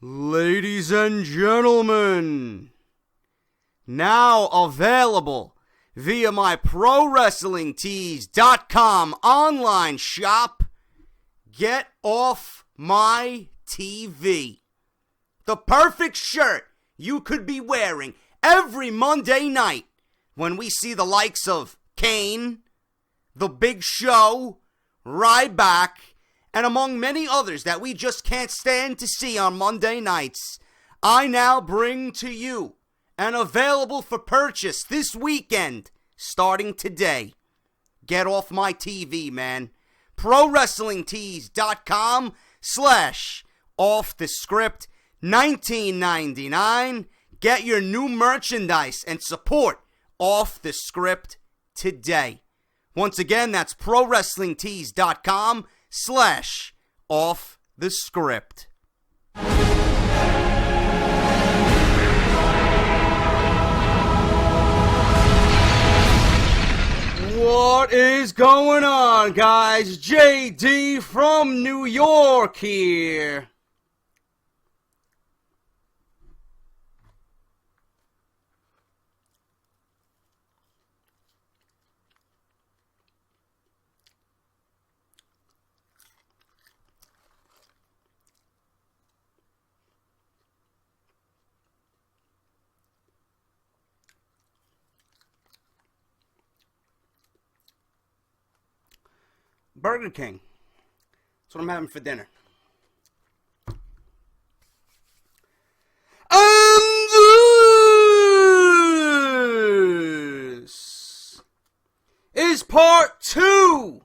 Ladies and gentlemen, now available via my ProWrestlingTees.com online shop, Get Off My TV. The perfect shirt you could be wearing every Monday night when we see the likes of Kane, The Big Show, Ryback, and among many others that we just can't stand to see on Monday nights. I now bring to you and available for purchase this weekend, starting today. Get Off My TV, man. ProWrestlingTees.com/offthescript, $19.99. Get your new merchandise and support Off the Script today. Once again, that's ProWrestlingTees.com/offthescript. What is going on, guys? JD from New York here. Burger King. That's what I'm having for dinner. And this is part 2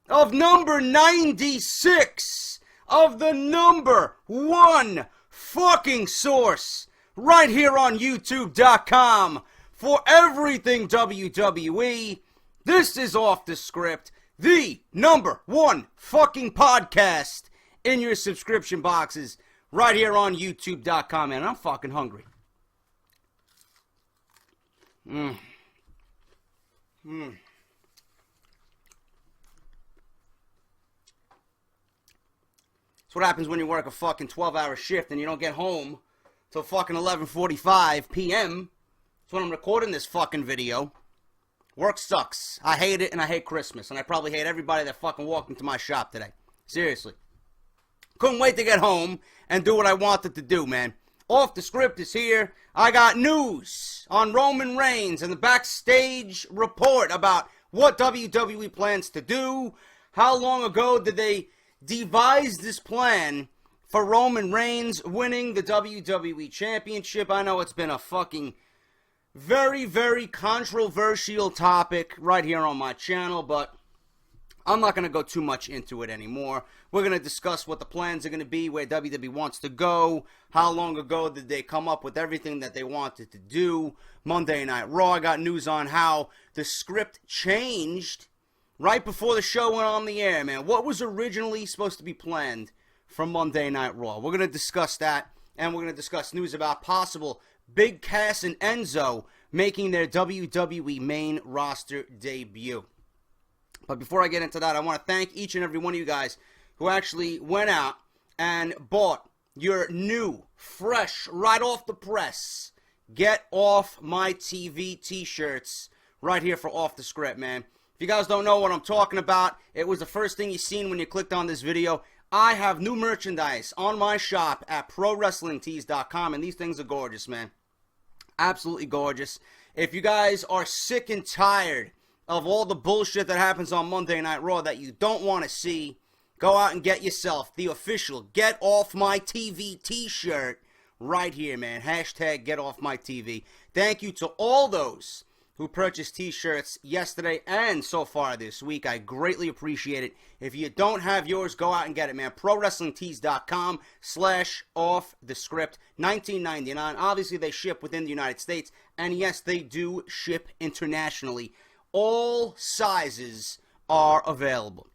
of number 96 of the number 1 fucking source right here on YouTube.com for everything WWE. This is Off the Script, the number 1 fucking podcast in your subscription boxes right here on YouTube.com, man. I'm fucking hungry. That's what happens when you work a fucking 12-hour shift and you don't get home till fucking 11:45 p.m. That's when I'm recording this fucking video. Work sucks. I hate it, and I hate Christmas. And I probably hate everybody that fucking walked into my shop today. Seriously. Couldn't wait to get home and do what I wanted to do, man. Off the Script is here. I got news on Roman Reigns and the Backstage report about what WWE plans to do. How long ago did they devise this plan for Roman Reigns winning the WWE Championship? I know it's been a fucking very, very controversial topic right here on my channel, but I'm not going to go too much into it anymore. We're going to discuss what the plans are going to be, where WWE wants to go, how long ago did they come up with everything that they wanted to do. Monday Night Raw, I got news on how the script changed right before the show went on the air, man. What was originally supposed to be planned for Monday Night Raw? We're going to discuss that, and we're going to discuss news about possible Big Cass and Enzo making their WWE main roster debut. But before I get into that, I want to thank each and every one of you guys who actually went out and bought your new, fresh, right off the press, Get Off My TV t-shirts right here for Off the Script, man. If you guys don't know what I'm talking about, it was the first thing you seen when you clicked on this video. I have new merchandise on my shop at ProWrestlingTees.com, and these things are gorgeous, man. Absolutely gorgeous. If you guys are sick and tired of all the bullshit that happens on Monday Night Raw that you don't want to see, go out and get yourself the official Get Off My TV t-shirt right here, man. Hashtag Get Off My TV. Thank you to all those who purchased t-shirts yesterday and so far this week. I greatly appreciate it. If you don't have yours, go out and get it, man. ProWrestlingTees.com/offthescript, $19.99. Obviously, they ship within the United States, and yes, they do ship internationally. All sizes are available.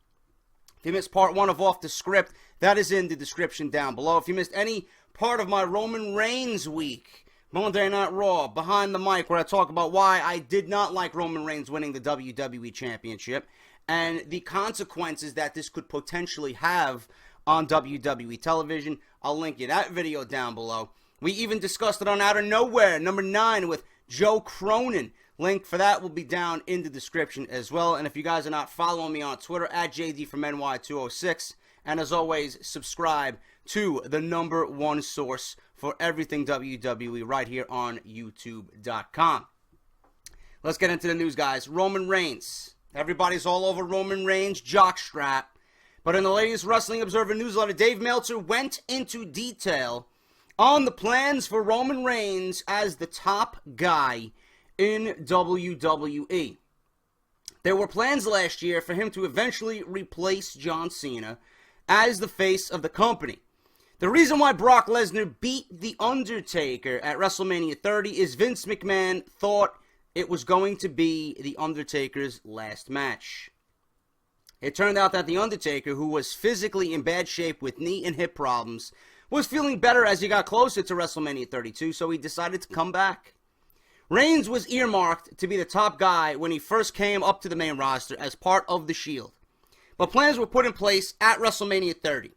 If you missed part 1 of Off the Script, that is in the description down below. If you missed any part of my Roman Reigns week, Monday Night Raw, Behind the Mic, where I talk about why I did not like Roman Reigns winning the WWE Championship and the consequences that this could potentially have on WWE television. I'll link you that video down below. We even discussed it on Out of Nowhere, number 9, with Joe Cronin. Link for that will be down in the description as well. And if you guys are not following me on Twitter, at JD from NY206. And as always, subscribe to the number 1 source for everything WWE right here on YouTube.com. Let's get into the news, guys. Roman Reigns. Everybody's all over Roman Reigns' jockstrap. But in the latest Wrestling Observer newsletter, Dave Meltzer went into detail on the plans for Roman Reigns as the top guy in WWE. There were plans last year for him to eventually replace John Cena as the face of the company. The reason why Brock Lesnar beat The Undertaker at WrestleMania 30 is Vince McMahon thought it was going to be The Undertaker's last match. It turned out that The Undertaker, who was physically in bad shape with knee and hip problems, was feeling better as he got closer to WrestleMania 32, so he decided to come back. Reigns was earmarked to be the top guy when he first came up to the main roster as part of the Shield. But plans were put in place at WrestleMania 30.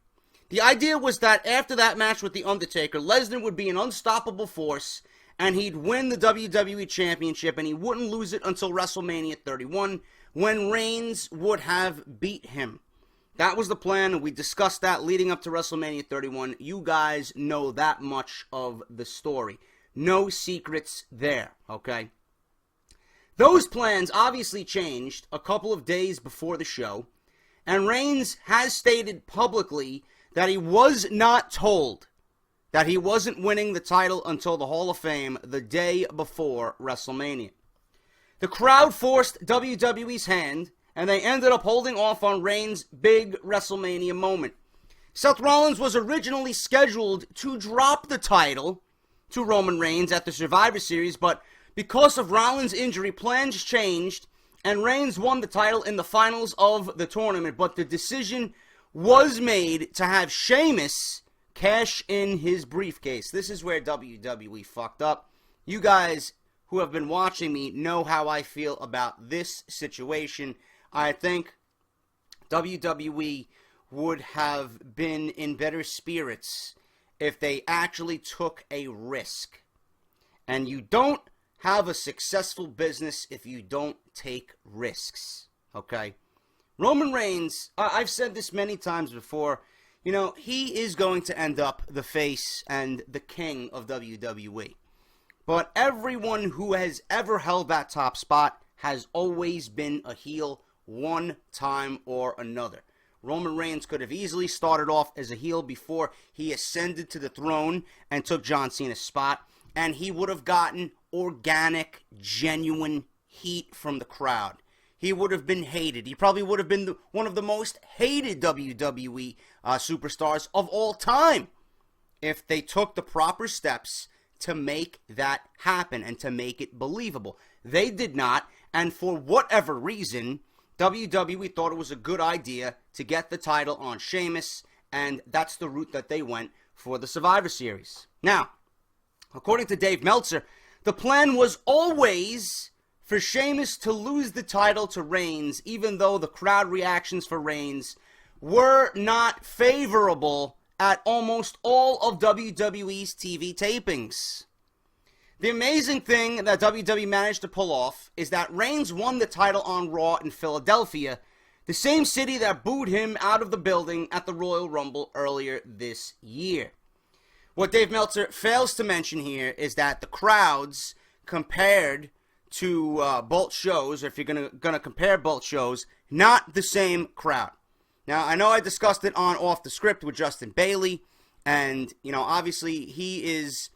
The idea was that after that match with The Undertaker, Lesnar would be an unstoppable force, and he'd win the WWE Championship, and he wouldn't lose it until WrestleMania 31, when Reigns would have beat him. That was the plan, and we discussed that leading up to WrestleMania 31. You guys know that much of the story. No secrets there, okay? Those plans obviously changed a couple of days before the show, and Reigns has stated publicly that he was not told that he wasn't winning the title until the Hall of Fame the day before WrestleMania. The crowd forced WWE's hand, and they ended up holding off on Reigns' big WrestleMania moment. Seth Rollins was originally scheduled to drop the title to Roman Reigns at the Survivor Series, but because of Rollins' injury, plans changed, and Reigns won the title in the finals of the tournament, but the decision was made to have Sheamus cash in his briefcase. This is where WWE fucked up. You guys who have been watching me know how I feel about this situation. I think WWE would have been in better spirits if they actually took a risk. And you don't have a successful business if you don't take risks. Okay? Roman Reigns, I've said this many times before, you know, he is going to end up the face and the king of WWE. But everyone who has ever held that top spot has always been a heel one time or another. Roman Reigns could have easily started off as a heel before he ascended to the throne and took John Cena's spot, and he would have gotten organic, genuine heat from the crowd. He would have been hated. He probably would have been one of the most hated WWE superstars of all time if they took the proper steps to make that happen and to make it believable. They did not, and for whatever reason, WWE thought it was a good idea to get the title on Sheamus, and that's the route that they went for the Survivor Series. Now, according to Dave Meltzer, the plan was always for Sheamus to lose the title to Reigns, even though the crowd reactions for Reigns were not favorable at almost all of WWE's TV tapings. The amazing thing that WWE managed to pull off is that Reigns won the title on Raw in Philadelphia, the same city that booed him out of the building at the Royal Rumble earlier this year. What Dave Meltzer fails to mention here is that the crowds compared to both shows, or if you're gonna compare both shows, not the same crowd. Now, I know I discussed it on Off the Script with Justin Bailey, and, you know, obviously he is,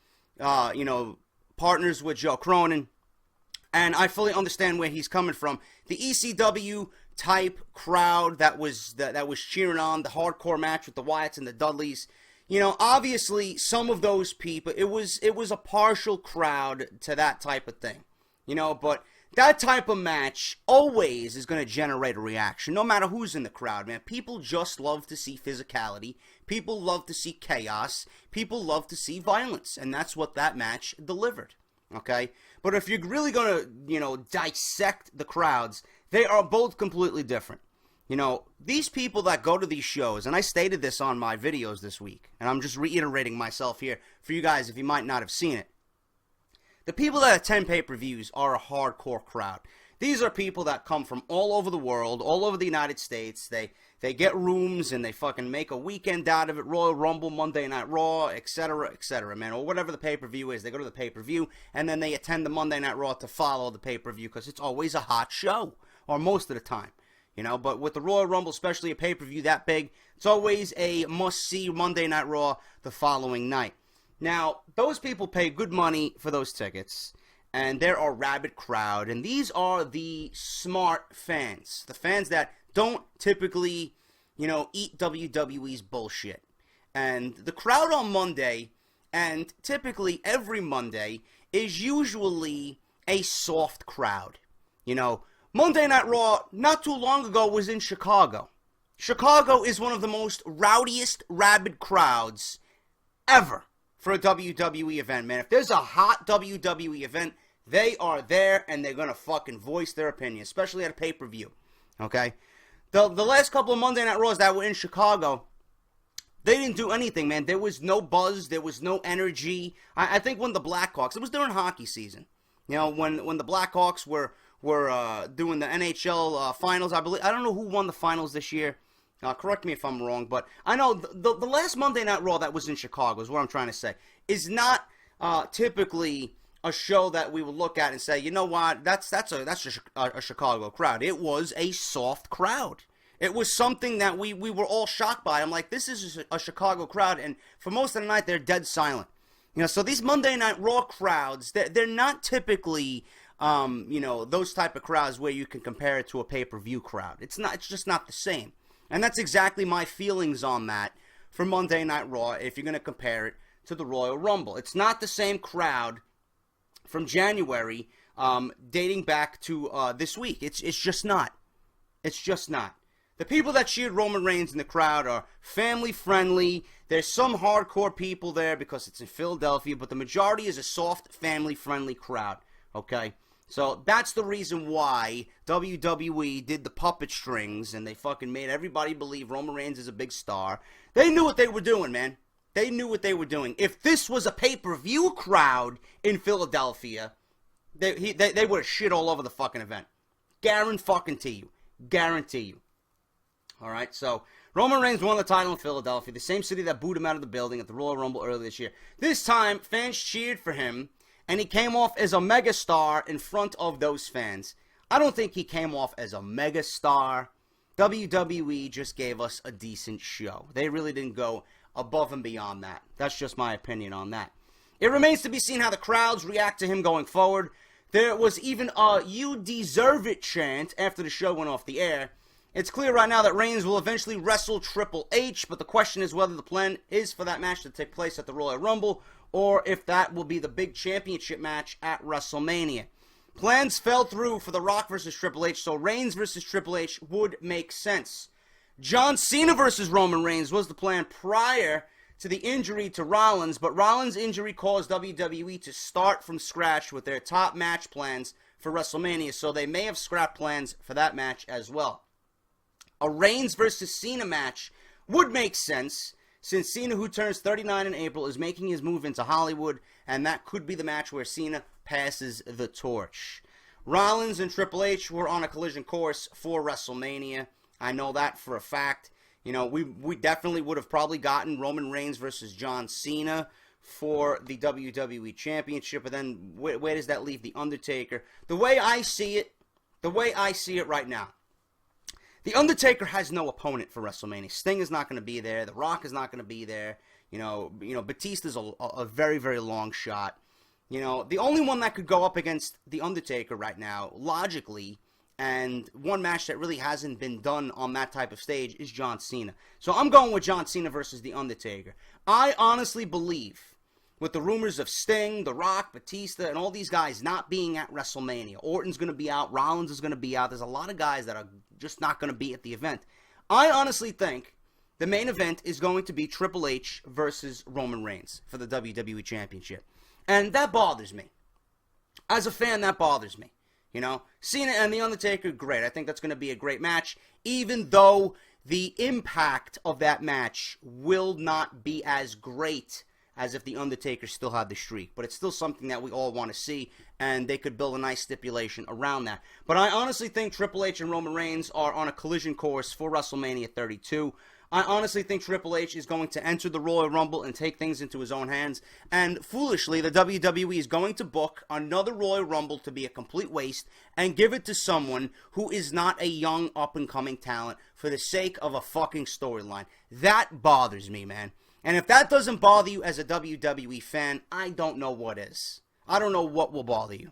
partners with Joe Cronin, and I fully understand where he's coming from. The ECW type crowd that was cheering on the hardcore match with the Wyatts and the Dudleys, you know, obviously some of those people, it was a partial crowd to that type of thing, you know, but that type of match always is going to generate a reaction, no matter who's in the crowd, man. People just love to see physicality. People love to see chaos. People love to see violence, and that's what that match delivered, okay? But if you're really going to, dissect the crowds, they are both completely different. You know, these people that go to these shows, and I stated this on my videos this week, and I'm just reiterating myself here for you guys if you might not have seen it. The people that attend pay-per-views are a hardcore crowd. These are people that come from all over the world, all over the United States. They get rooms and they fucking make a weekend out of it. Royal Rumble, Monday Night Raw, etc., man. Or whatever the pay-per-view is. They go to the pay-per-view and then they attend the Monday Night Raw to follow the pay-per-view because it's always a hot show. Or most of the time. You know, but with the Royal Rumble, especially a pay-per-view that big, it's always a must-see Monday Night Raw the following night. Now, those people pay good money for those tickets, and they're a rabid crowd, and these are the smart fans, the fans that don't typically, you know, eat WWE's bullshit. And the crowd on Monday, and typically every Monday, is usually a soft crowd. You know, Monday Night Raw, not too long ago, was in Chicago. Chicago is one of the most rowdiest, rabid crowds ever for a WWE event, man. If there's a hot WWE event, they are there and they're going to fucking voice their opinion, especially at a pay-per-view, okay? The last couple of Monday Night Raws that were in Chicago, they didn't do anything, man. There was no buzz. There was no energy. I think when the Blackhawks, it was during hockey season, you know, when the Blackhawks were doing the NHL finals, I believe. I don't know who won the finals this year. Correct me if I'm wrong, but I know the last Monday Night Raw that was in Chicago is what I'm trying to say, is not typically a show that we would look at and say, you know what, that's a Chicago crowd. It was a soft crowd. It was something that we were all shocked by. I'm like, this is a Chicago crowd, and for most of the night, they're dead silent. You know, so these Monday Night Raw crowds, they're not typically, you know, those type of crowds where you can compare it to a pay-per-view crowd. It's just not the same. And that's exactly my feelings on that for Monday Night Raw if you're going to compare it to the Royal Rumble. It's not the same crowd from January dating back to this week. It's just not. It's just not. The people that cheered Roman Reigns in the crowd are family-friendly. There's some hardcore people there because it's in Philadelphia, but the majority is a soft, family-friendly crowd, okay? So that's the reason why WWE did the puppet strings and they fucking made everybody believe Roman Reigns is a big star. They knew what they were doing, man. They knew what they were doing. If this was a pay-per-view crowd in Philadelphia, they would have shit all over the fucking event. Guarantee you. Guarantee you. All right, so Roman Reigns won the title in Philadelphia, the same city that booed him out of the building at the Royal Rumble earlier this year. This time, fans cheered for him, and he came off as a megastar in front of those fans. I don't think he came off as a megastar. WWE just gave us a decent show. They really didn't go above and beyond that. That's just my opinion on that. It remains to be seen how the crowds react to him going forward. There was even a "you deserve it" chant after the show went off the air. It's clear right now that Reigns will eventually wrestle Triple H, but the question is whether the plan is for that match to take place at the Royal Rumble, or if that will be the big championship match at WrestleMania. Plans fell through for The Rock versus Triple H, so Reigns versus Triple H would make sense. John Cena versus Roman Reigns was the plan prior to the injury to Rollins, but Rollins' injury caused WWE to start from scratch with their top match plans for WrestleMania, so they may have scrapped plans for that match as well. A Reigns versus Cena match would make sense, since Cena, who turns 39 in April, is making his move into Hollywood, and that could be the match where Cena passes the torch. Rollins and Triple H were on a collision course for WrestleMania. I know that for a fact. You know, we definitely would have probably gotten Roman Reigns versus John Cena for the WWE Championship, but then where does that leave The Undertaker? The way I see it right now, The Undertaker has no opponent for WrestleMania. Sting is not going to be there. The Rock is not going to be there. You know, Batista's a very, very long shot. You know, the only one that could go up against The Undertaker right now, logically, and one match that really hasn't been done on that type of stage, is John Cena. So I'm going with John Cena versus The Undertaker. I honestly believe, with the rumors of Sting, The Rock, Batista, and all these guys not being at WrestleMania, Orton's going to be out, Rollins is going to be out, there's a lot of guys that are just not going to be at the event. I honestly think the main event is going to be Triple H versus Roman Reigns for the WWE Championship. And that bothers me. As a fan, that bothers me. You know, Cena and The Undertaker, great. I think that's going to be a great match, even though the impact of that match will not be as great as if The Undertaker still had the streak. But it's still something that we all want to see, and they could build a nice stipulation around that. But I honestly think Triple H and Roman Reigns are on a collision course for WrestleMania 32. I honestly think Triple H is going to enter the Royal Rumble and take things into his own hands. And foolishly, the WWE is going to book another Royal Rumble to be a complete waste and give it to someone who is not a young up-and-coming talent for the sake of a fucking storyline. That bothers me, man. And if that doesn't bother you as a WWE fan, I don't know what is. I don't know what will bother you.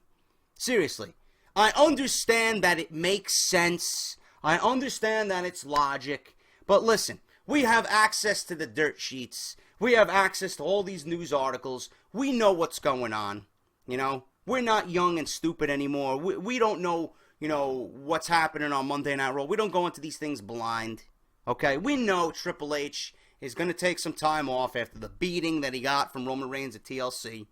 Seriously. I understand that it makes sense. I understand that it's logic. But listen, we have access to the dirt sheets. We have access to all these news articles. We know what's going on. You know, we're not young and stupid anymore. We don't know, you know, what's happening on Monday Night Raw. We don't go into these things blind. Okay, we know Triple H is going to take some time off after the beating that he got from Roman Reigns at TLC.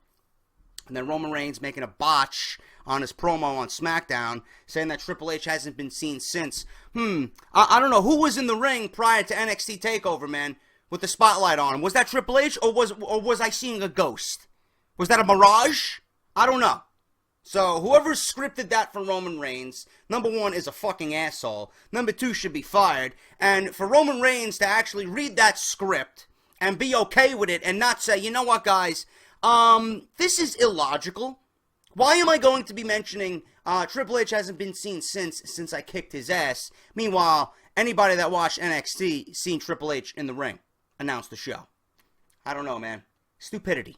And then Roman Reigns making a botch on his promo on SmackDown, saying that Triple H hasn't been seen since. I don't know who was in the ring prior to NXT TakeOver, man, with the spotlight on him. Was that Triple H, or was I seeing a ghost? Was that a mirage? I don't know. So whoever scripted that for Roman Reigns, number one, is a fucking asshole. Number two, should be fired. And for Roman Reigns to actually read that script and be okay with it and not say, you know what, guys, this is illogical. Why am I going to be mentioning Triple H hasn't been seen since I kicked his ass? Meanwhile, anybody that watched NXT seen Triple H in the ring announce the show. I don't know, man. Stupidity.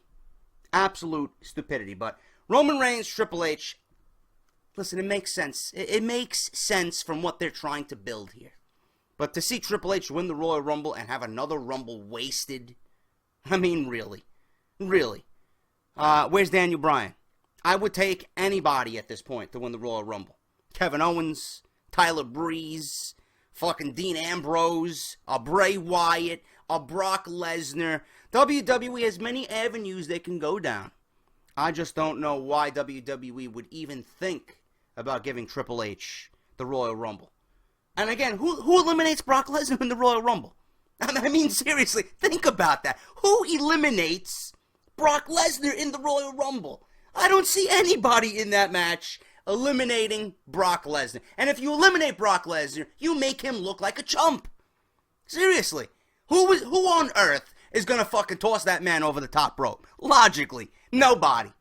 Absolute stupidity. But Roman Reigns, Triple H, listen, it makes sense. It makes sense from what they're trying to build here. But to see Triple H win the Royal Rumble and have another Rumble wasted, I mean, really. Really. Where's Daniel Bryan? I would take anybody at this point to win the Royal Rumble. Kevin Owens, Tyler Breeze, fucking Dean Ambrose, a Bray Wyatt, a Brock Lesnar. WWE has many avenues they can go down. I just don't know why WWE would even think about giving Triple H the Royal Rumble. And again, who eliminates Brock Lesnar in the Royal Rumble? I mean, seriously, think about that. Who eliminates Brock Lesnar in the Royal Rumble? I don't see anybody in that match eliminating Brock Lesnar. And if you eliminate Brock Lesnar, you make him look like a chump. Seriously. Who on earth is going to fucking toss that man over the top rope? Logically, nobody.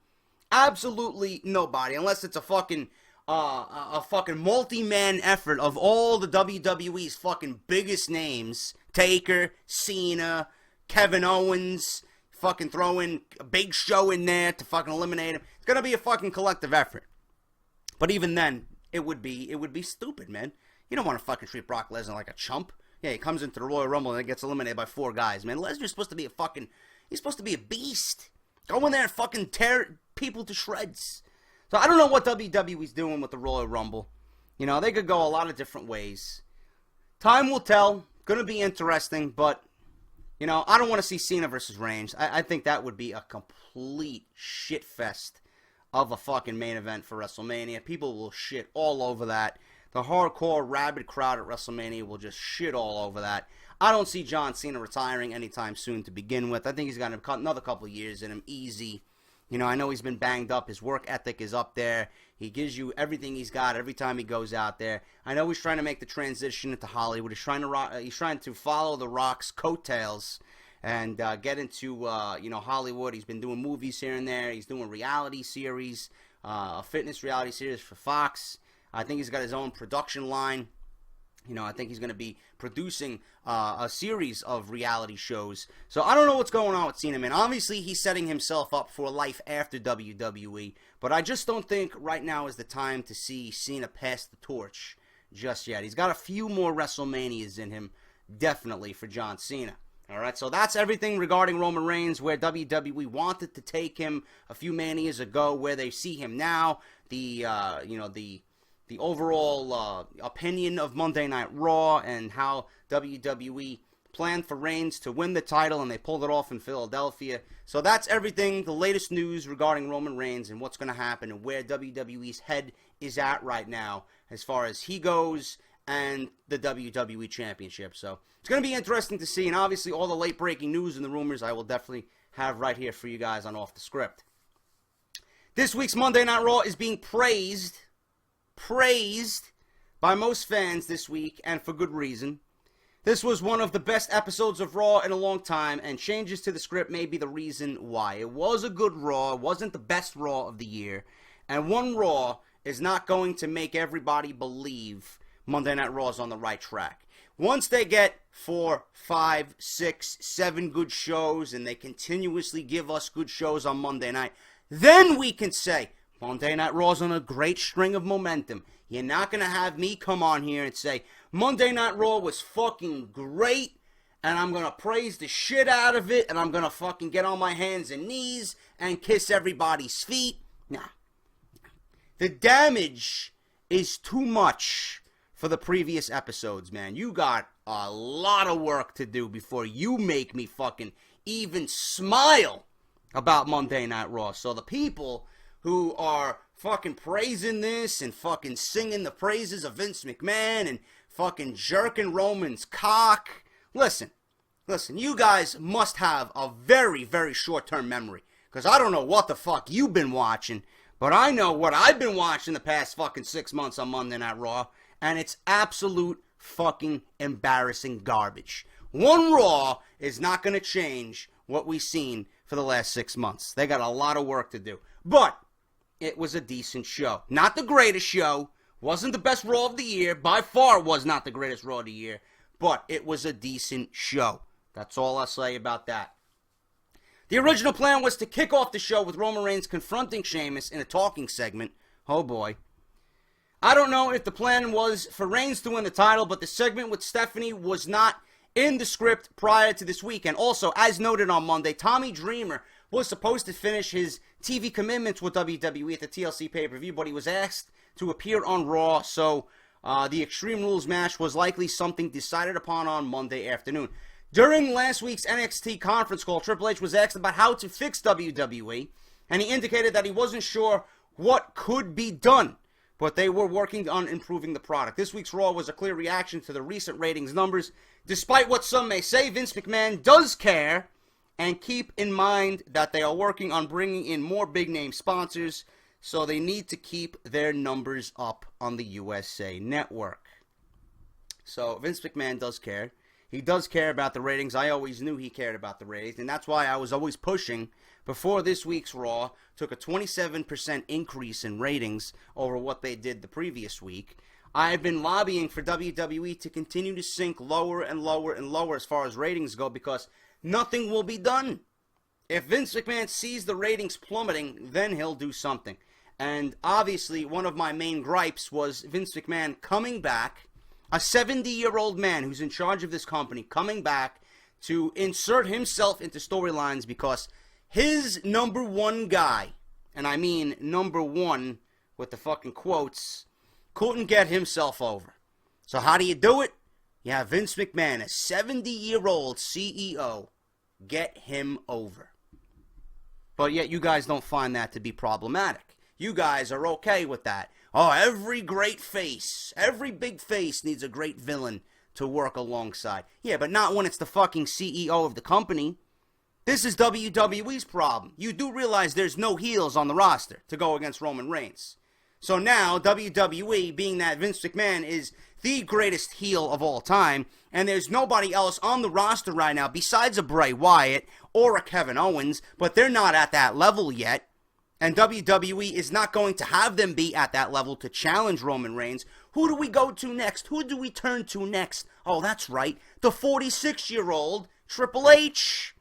Absolutely nobody. Unless it's a fucking multi-man effort of all the WWE's fucking biggest names. Taker, Cena, Kevin Owens, fucking throw in a Big Show in there to fucking eliminate him. It's gonna be a fucking collective effort. But even then, it would be stupid, man. You don't want to fucking treat Brock Lesnar like a chump. Yeah, he comes into the Royal Rumble and then gets eliminated by 4 guys, man. Lesnar's supposed to be he's supposed to be a beast. Go in there and fucking tear people to shreds. So I don't know what WWE's doing with the Royal Rumble. You know, they could go a lot of different ways. Time will tell. Gonna be interesting, but you know, I don't want to see Cena versus Reigns. I think that would be a complete shitfest of a fucking main event for WrestleMania. People will shit all over that. The hardcore, rabid crowd at WrestleMania will just shit all over that. I don't see John Cena retiring anytime soon to begin with. I think he's got another couple of years in him, easy. You know, I know he's been banged up. His work ethic is up there. He gives you everything he's got every time he goes out there. I know he's trying to make the transition into Hollywood. He's trying to follow The Rock's coattails and get into Hollywood. He's been doing movies here and there. He's doing reality series, a fitness reality series for Fox. I think he's got his own production line. You know, I think he's going to be producing a series of reality shows. So I don't know what's going on with Cena, man. Obviously, he's setting himself up for life after WWE. But I just don't think right now is the time to see Cena pass the torch just yet. He's got a few more WrestleManias in him, definitely, for John Cena. All right, so that's everything regarding Roman Reigns, where WWE wanted to take him a few manias ago, where they see him now, the overall opinion of Monday Night Raw and how WWE planned for Reigns to win the title, and they pulled it off in Philadelphia. So that's everything, the latest news regarding Roman Reigns and what's going to happen and where WWE's head is at right now as far as he goes and the WWE Championship. So it's going to be interesting to see, and obviously all the late-breaking news and the rumors I will definitely have right here for you guys on Off the Script. This week's Monday Night Raw is being praised by most fans this week, and for good reason. This was one of the best episodes of Raw in a long time, and changes to the script may be the reason why. It was a good Raw. It wasn't the best Raw of the year. And one Raw is not going to make everybody believe Monday Night Raw is on the right track. Once they get 4, 5, 6, 7 good shows, and they continuously give us good shows on Monday night, then we can say, Monday Night Raw's on a great string of momentum. You're not going to have me come on here and say, Monday Night Raw was fucking great, and I'm going to praise the shit out of it, and I'm going to fucking get on my hands and knees and kiss everybody's feet. Nah. The damage is too much for the previous episodes, man. You got a lot of work to do before you make me fucking even smile about Monday Night Raw. So the people who are fucking praising this and fucking singing the praises of Vince McMahon and fucking jerking Roman's cock. Listen, you guys must have a very, very short-term memory. Because I don't know what the fuck you've been watching, but I know what I've been watching the past fucking 6 months on Monday Night Raw, and it's absolute fucking embarrassing garbage. One Raw is not going to change what we've seen for the last 6 months. They got a lot of work to do. But it was a decent show. Not the greatest show. Wasn't the best Raw of the year. By far was not the greatest Raw of the year. But it was a decent show. That's all I'll say about that. The original plan was to kick off the show with Roman Reigns confronting Sheamus in a talking segment. Oh boy. I don't know if the plan was for Reigns to win the title, but the segment with Stephanie was not in the script prior to this week. And also, as noted on Monday, Tommy Dreamer was supposed to finish his TV commitments with WWE at the TLC pay-per-view, but he was asked to appear on Raw, so the Extreme Rules match was likely something decided upon on Monday afternoon. During last week's NXT conference call, Triple H was asked about how to fix WWE, and he indicated that he wasn't sure what could be done, but they were working on improving the product. This week's Raw was a clear reaction to the recent ratings numbers. Despite what some may say, Vince McMahon does care, and keep in mind that they are working on bringing in more big-name sponsors, so they need to keep their numbers up on the USA Network. So Vince McMahon does care. He does care about the ratings. I always knew he cared about the ratings, and that's why I was always pushing before this week's Raw took a 27% increase in ratings over what they did the previous week. I've been lobbying for WWE to continue to sink lower and lower and lower as far as ratings go, because nothing will be done. If Vince McMahon sees the ratings plummeting, then he'll do something. And obviously, one of my main gripes was Vince McMahon coming back, a 70-year-old man who's in charge of this company, coming back to insert himself into storylines because his number one guy, and I mean number one with the fucking quotes, couldn't get himself over. So how do you do it? You have Vince McMahon, a 70-year-old CEO, get him over. But yet you guys don't find that to be problematic. You guys are okay with that. Oh, every great face, every big face needs a great villain to work alongside. Yeah, but not when it's the fucking CEO of the company. This is WWE's problem. You do realize there's no heels on the roster to go against Roman Reigns. So now, WWE, being that Vince McMahon is the greatest heel of all time, and there's nobody else on the roster right now besides a Bray Wyatt or a Kevin Owens, but they're not at that level yet, and WWE is not going to have them be at that level to challenge Roman Reigns. Who do we go to next? Who do we turn to next? Oh, that's right, the 46-year-old Triple H.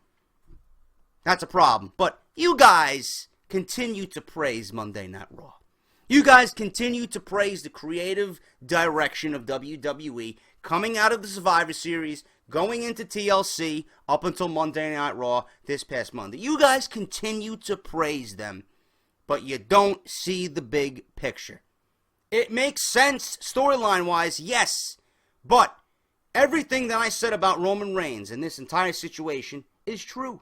That's a problem, but you guys continue to praise Monday Night Raw. You guys continue to praise the creative direction of WWE coming out of the Survivor Series, going into TLC, up until Monday Night Raw this past Monday. You guys continue to praise them, but you don't see the big picture. It makes sense storyline-wise, yes, but Everything that I said about Roman Reigns in this entire situation is true.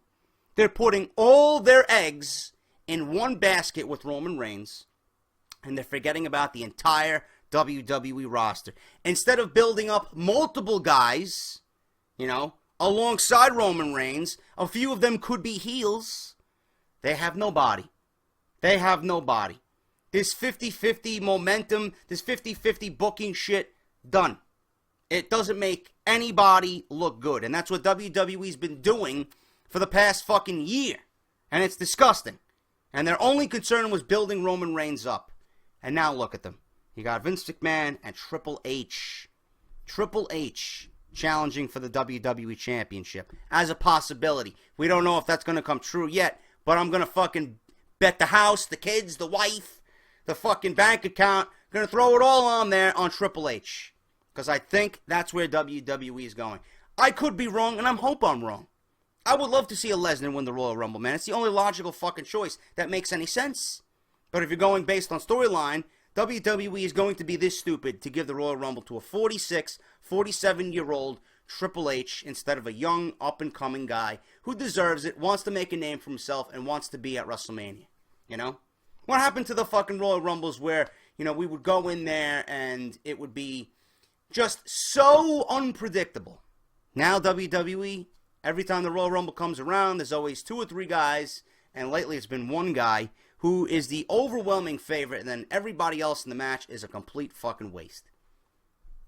They're putting all their eggs in one basket with Roman Reigns, and they're forgetting about the entire WWE roster. Instead of building up multiple guys, alongside Roman Reigns, a few of them could be heels. They have nobody. They have nobody. This 50-50 momentum, this 50-50 booking shit, done. It doesn't make anybody look good. And that's what WWE's been doing for the past fucking year. And it's disgusting. And their only concern was building Roman Reigns up. And now look at them. You got Vince McMahon and Triple H. Triple H challenging for the WWE Championship as a possibility. We don't know if that's going to come true yet, but I'm going to fucking bet the house, the kids, the wife, the fucking bank account. Going to throw it all on there on Triple H. Because I think that's where WWE is going. I could be wrong, and I hope I'm wrong. I would love to see a Lesnar win the Royal Rumble, man. It's the only logical fucking choice that makes any sense. But if you're going based on storyline, WWE is going to be this stupid to give the Royal Rumble to a 46, 47-year-old Triple H instead of a young, up-and-coming guy who deserves it, wants to make a name for himself, and wants to be at WrestleMania. What happened to the fucking Royal Rumbles where, we would go in there and it would be just so unpredictable? Now WWE, every time the Royal Rumble comes around, there's always 2 or 3 guys, and lately it's been one guy who is the overwhelming favorite, and then everybody else in the match is a complete fucking waste.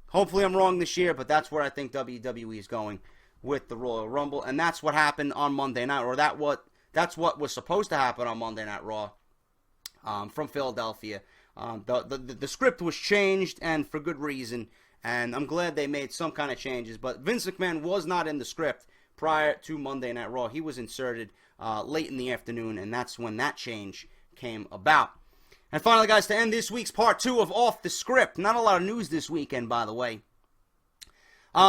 Hopefully I'm wrong this year, but that's where I think WWE is going with the Royal Rumble, and that's what happened on Monday Night, or that's what was supposed to happen on Monday Night Raw from Philadelphia. The script was changed, and for good reason, and I'm glad they made some kind of changes, but Vince McMahon was not in the script prior to Monday Night Raw. He was inserted late in the afternoon, and that's when that change came about. And finally, guys, to end this week's part 2 of Off the Script. Not a lot of news this weekend, by the way.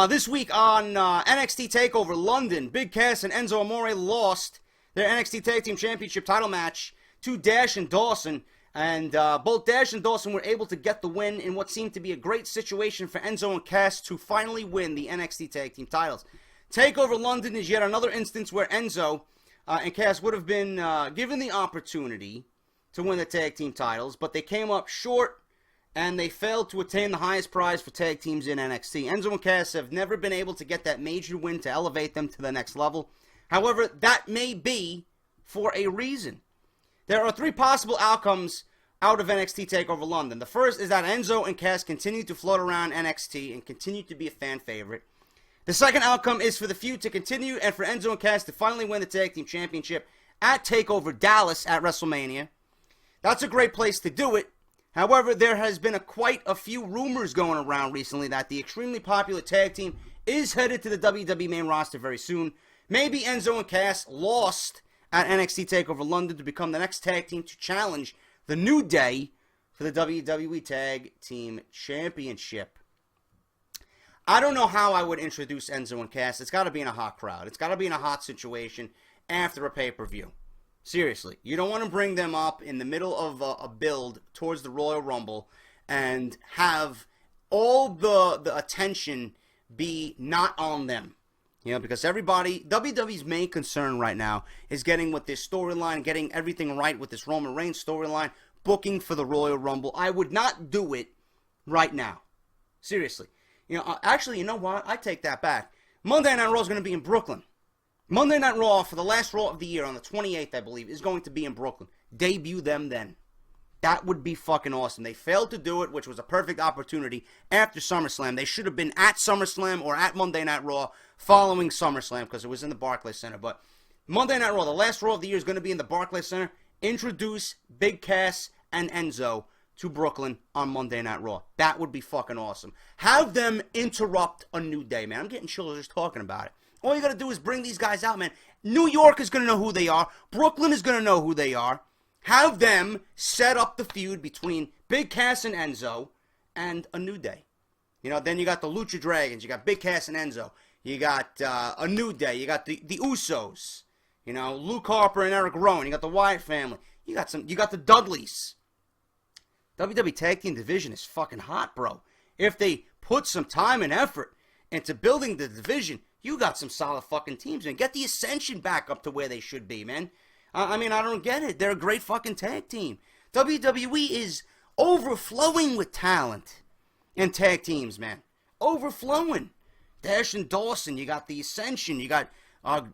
This week on NXT TakeOver London, Big Cass and Enzo Amore lost their NXT Tag Team Championship title match to Dash and Dawson. And both Dash and Dawson were able to get the win in what seemed to be a great situation for Enzo and Cass to finally win the NXT Tag Team titles. TakeOver London is yet another instance where Enzo and Cass would have been given the opportunity to win the tag team titles, but they came up short and they failed to attain the highest prize for tag teams in NXT. Enzo and Cass have never been able to get that major win to elevate them to the next level. However, that may be for a reason. There are 3 possible outcomes out of NXT TakeOver London. The first is that Enzo and Cass continue to float around NXT and continue to be a fan favorite. The second outcome is for the feud to continue and for Enzo and Cass to finally win the Tag Team Championship at TakeOver Dallas at WrestleMania. That's a great place to do it. However, there has been quite a few rumors going around recently that the extremely popular tag team is headed to the WWE main roster very soon. Maybe Enzo and Cass lost at NXT TakeOver London to become the next tag team to challenge the New Day for the WWE Tag Team Championship. I don't know how I would introduce Enzo and Cass. It's got to be in a hot crowd. It's got to be in a hot situation after a pay-per-view. Seriously, you don't want to bring them up in the middle of a build towards the Royal Rumble and have all the attention be not on them. Because WWE's main concern right now is getting with this storyline, getting everything right with this Roman Reigns storyline, booking for the Royal Rumble. I would not do it right now. Seriously. Actually, you know what? I take that back. Monday Night Raw is going to be in Brooklyn. Monday Night Raw, for the last Raw of the year, on the 28th, I believe, is going to be in Brooklyn. Debut them then. That would be fucking awesome. They failed to do it, which was a perfect opportunity after SummerSlam. They should have been at SummerSlam or at Monday Night Raw following SummerSlam because it was in the Barclays Center. But Monday Night Raw, the last Raw of the year, is going to be in the Barclays Center. Introduce Big Cass and Enzo to Brooklyn on Monday Night Raw. That would be fucking awesome. Have them interrupt a New Day, man. I'm getting chills just talking about it. All you got to do is bring these guys out, man. New York is going to know who they are. Brooklyn is going to know who they are. Have them set up the feud between Big Cass and Enzo and a New Day. Then you got the Lucha Dragons. You got Big Cass and Enzo. You got a New Day. You got the Usos. Luke Harper and Eric Rowan. You got the Wyatt family. You got the Dudleys. WWE Tag Team Division is fucking hot, bro. If they put some time and effort into building the division, you got some solid fucking teams, man. Get the Ascension back up to where they should be, man. I mean, I don't get it. They're a great fucking tag team. WWE is overflowing with talent and tag teams, man. Overflowing. Dash and Dawson, you got the Ascension, you got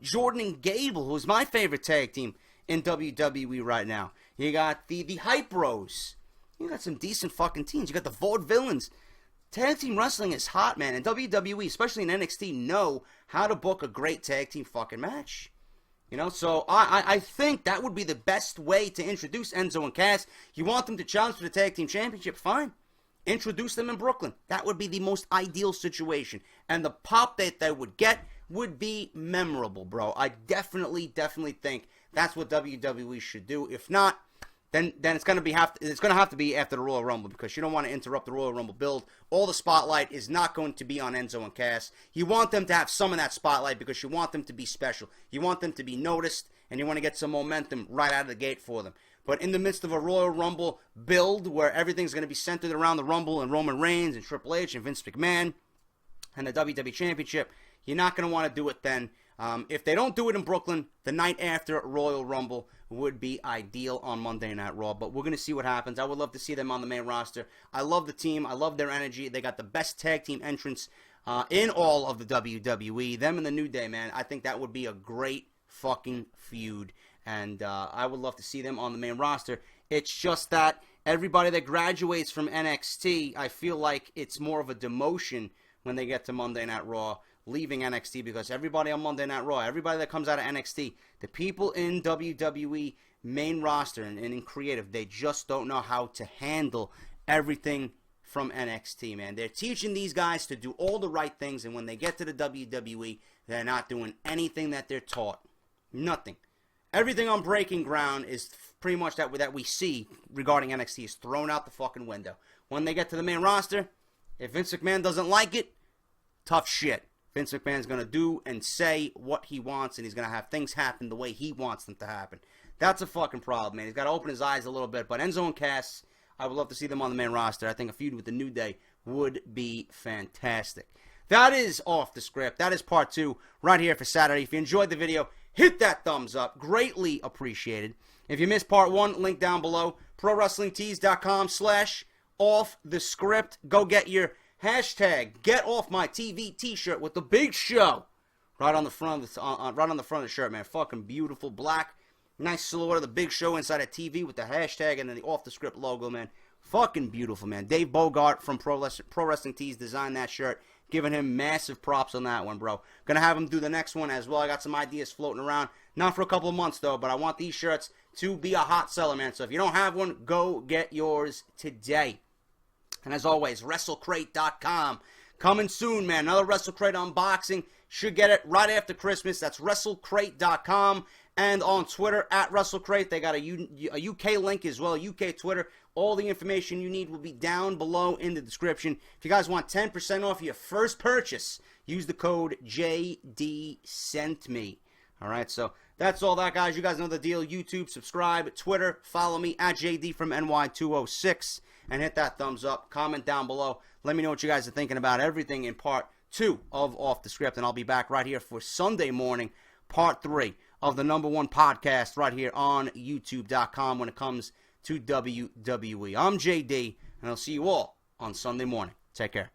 Jordan and Gable, who's my favorite tag team in WWE right now. You got the Hype Bros. You got some decent fucking teams. You got the Vaudevillains. Tag team wrestling is hot, man. And WWE, especially in NXT, know how to book a great tag team fucking match. You know, so I think that would be the best way to introduce Enzo and Cass. You want them to challenge for the tag team championship? Fine. Introduce them in Brooklyn. That would be the most ideal situation. And the pop that they would get would be memorable, bro. I definitely think that's what WWE should do. If not, then it's gonna have to be after the Royal Rumble, because you don't want to interrupt the Royal Rumble build. All the spotlight is not going to be on Enzo and Cass. You want them to have some of that spotlight because you want them to be special. You want them to be noticed, and you want to get some momentum right out of the gate for them. But in the midst of a Royal Rumble build where everything's going to be centered around the Rumble and Roman Reigns and Triple H and Vince McMahon and the WWE Championship, you're not going to want to do it then. If they don't do it in Brooklyn, the night after Royal Rumble would be ideal on Monday Night Raw. But we're going to see what happens. I would love to see them on the main roster. I love the team. I love their energy. They got the best tag team entrance in all of the WWE. Them and the New Day, man. I think that would be a great fucking feud. And I would love to see them on the main roster. It's just that everybody that graduates from NXT, I feel like it's more of a demotion when they get to Monday Night Raw, leaving NXT, because everybody on Monday Night Raw, everybody that comes out of NXT, the people in WWE main roster and in creative, they just don't know how to handle everything from NXT, man. They're teaching these guys to do all the right things, and when they get to the WWE, they're not doing anything that they're taught. Nothing. Everything on Breaking Ground is pretty much that we see regarding NXT is thrown out the fucking window. When they get to the main roster, if Vince McMahon doesn't like it, tough shit. Vince McMahon's going to do and say what he wants, and he's going to have things happen the way he wants them to happen. That's a fucking problem, man. He's got to open his eyes a little bit. But Enzo and Cass, I would love to see them on the main roster. I think a feud with the New Day would be fantastic. That is Off the Script. That is part 2 right here for Saturday. If you enjoyed the video, hit that thumbs up. Greatly appreciated. If you missed part 1, link down below. ProWrestlingTees.com/offthescript. Go get your hashtag Get Off My TV t-shirt with the big show right on the front of the shirt, man. Fucking beautiful black, nice silhouette of the big show inside a TV with the hashtag and then the Off the Script logo, man. Fucking beautiful, man. Dave Bogart from Pro Wrestling Tees designed that shirt. Giving him massive props on that one, bro. Gonna have him do the next one as well. I got some ideas floating around. Not for a couple of months, though, but I want these shirts to be a hot seller, man. So if you don't have one, go get yours today. And as always, WrestleCrate.com. Coming soon, man. Another WrestleCrate unboxing. Should get it right after Christmas. That's WrestleCrate.com. And on Twitter, at WrestleCrate. They got a UK link as well, UK Twitter. All the information you need will be down below in the description. If you guys want 10% off your first purchase, use the code JDSENTME. All right, so that's all that, guys. You guys know the deal. YouTube, subscribe, Twitter, follow me at JD from NY206, and hit that thumbs up. Comment down below. Let me know what you guys are thinking about everything in part 2 of Off the Script, and I'll be back right here for Sunday morning, part 3 of the #1 podcast right here on YouTube.com when it comes to WWE. I'm JD, and I'll see you all on Sunday morning. Take care.